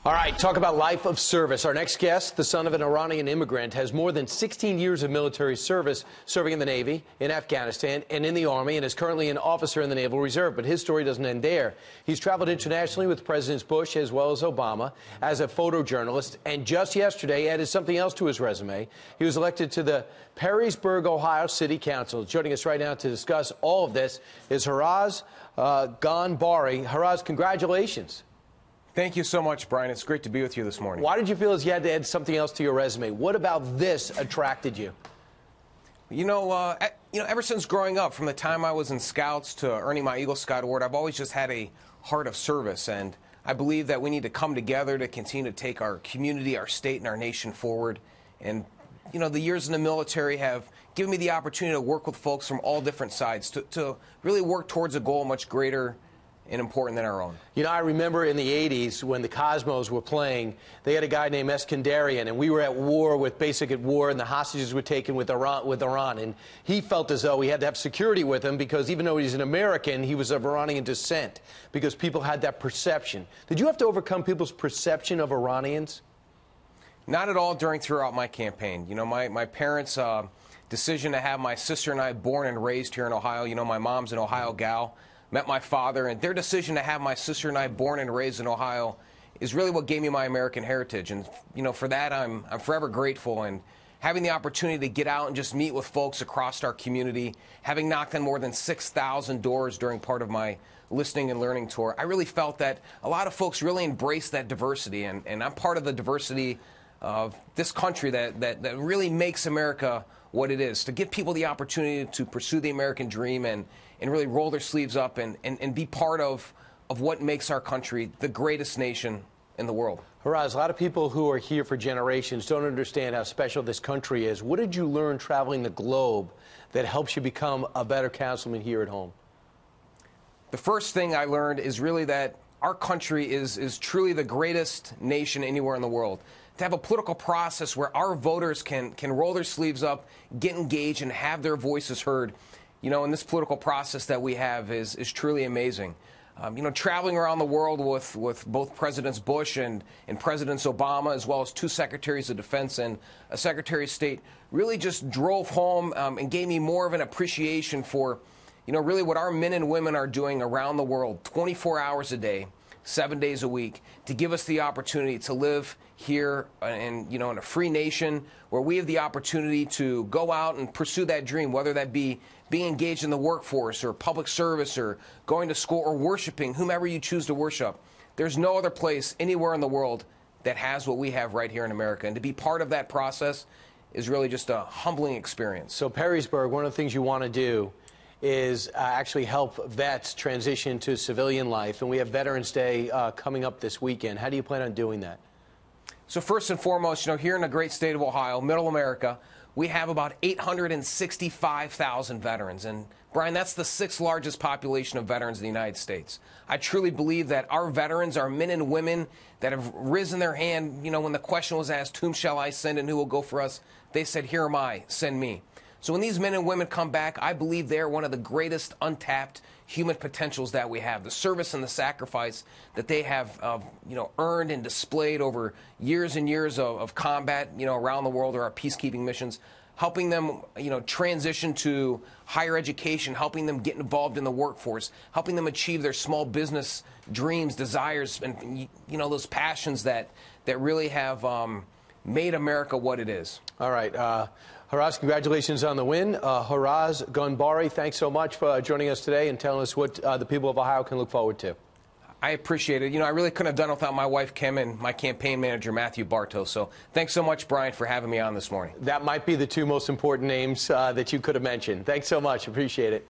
All right, talk about life of service. Our next guest, the son of an Iranian immigrant, has more than 16 years of military service, serving in the Navy, in Afghanistan, and in the Army, and is currently an officer in the Naval Reserve. But his story doesn't end there. He's traveled internationally with Presidents Bush as well as Obama as a photojournalist, and just yesterday added something else to his resume. He was elected to the Perrysburg, Ohio City Council. Joining us right now to discuss all of this is Haraz Ghanbari. Haraz, congratulations. Thank you so much, Brian. It's great to be with you this morning. Why did you feel as you had to add something else to your resume? What about this attracted you? Ever since growing up, from the time I was in Scouts to earning my Eagle Scout Award, I've always just had a heart of service, and I believe that we need to come together to continue to take our community, our state, and our nation forward. And the years in the military have given me the opportunity to work with folks from all different sides to really work towards a goal much greater and important than our own. I remember in the 80s when the Cosmos were playing, they had a guy named Eskandarian, and we were at war and the hostages were taken with Iran, and he felt as though he had to have security with him because even though he's an American, he was of Iranian descent because people had that perception. Did you have to overcome people's perception of Iranians? Not at all throughout my campaign. My parents' decision to have my sister and I born and raised here in Ohio, my mom's an Ohio gal, met my father, and their decision to have my sister and I born and raised in Ohio is really what gave me my American heritage. And, for that, I'm forever grateful. And having the opportunity to get out and just meet with folks across our community, having knocked on more than 6,000 doors during part of my listening and learning tour, I really felt that a lot of folks really embrace that diversity. And I'm part of the diversity of this country that really makes America what it is, to give people the opportunity to pursue the American dream and really roll their sleeves up and be part of what makes our country the greatest nation in the world. Haraz, a lot of people who are here for generations don't understand how special this country is. What did you learn traveling the globe that helps you become a better councilman here at home? The first thing I learned is really that our country is truly the greatest nation anywhere in the world. To have a political process where our voters can roll their sleeves up, get engaged, and have their voices heard, in this political process that we have is truly amazing. Traveling around the world with both Presidents Bush and Presidents Obama, as well as two Secretaries of Defense and a Secretary of State, really just drove home and gave me more of an appreciation for, really what our men and women are doing around the world, 24 hours a day, 7 days a week, to give us the opportunity to live here in a free nation where we have the opportunity to go out and pursue that dream, whether that be being engaged in the workforce or public service or going to school or worshiping, whomever you choose to worship. There's no other place anywhere in the world that has what we have right here in America. And to be part of that process is really just a humbling experience. So Perrysburg, one of the things you want to do is actually help vets transition to civilian life. And we have Veterans Day coming up this weekend. How do you plan on doing that? So first and foremost, here in the great state of Ohio, middle America, we have about 865,000 veterans. And, Brian, that's the sixth largest population of veterans in the United States. I truly believe that our veterans are men and women that have risen their hand, when the question was asked, whom shall I send and who will go for us? They said, here am I, send me. So when these men and women come back, I believe they're one of the greatest untapped human potentials that we have. The service and the sacrifice that they have, earned and displayed over years and years of combat, around the world or our peacekeeping missions, helping them, transition to higher education, helping them get involved in the workforce, helping them achieve their small business dreams, desires, and, those passions that really have made America what it is. All right. Haraz, congratulations on the win. Haraz Ghanbari, thanks so much for joining us today and telling us what the people of Ohio can look forward to. I appreciate it. I really couldn't have done it without my wife, Kim, and my campaign manager, Matthew Bartow. So thanks so much, Brian, for having me on this morning. That might be the two most important names that you could have mentioned. Thanks so much. Appreciate it.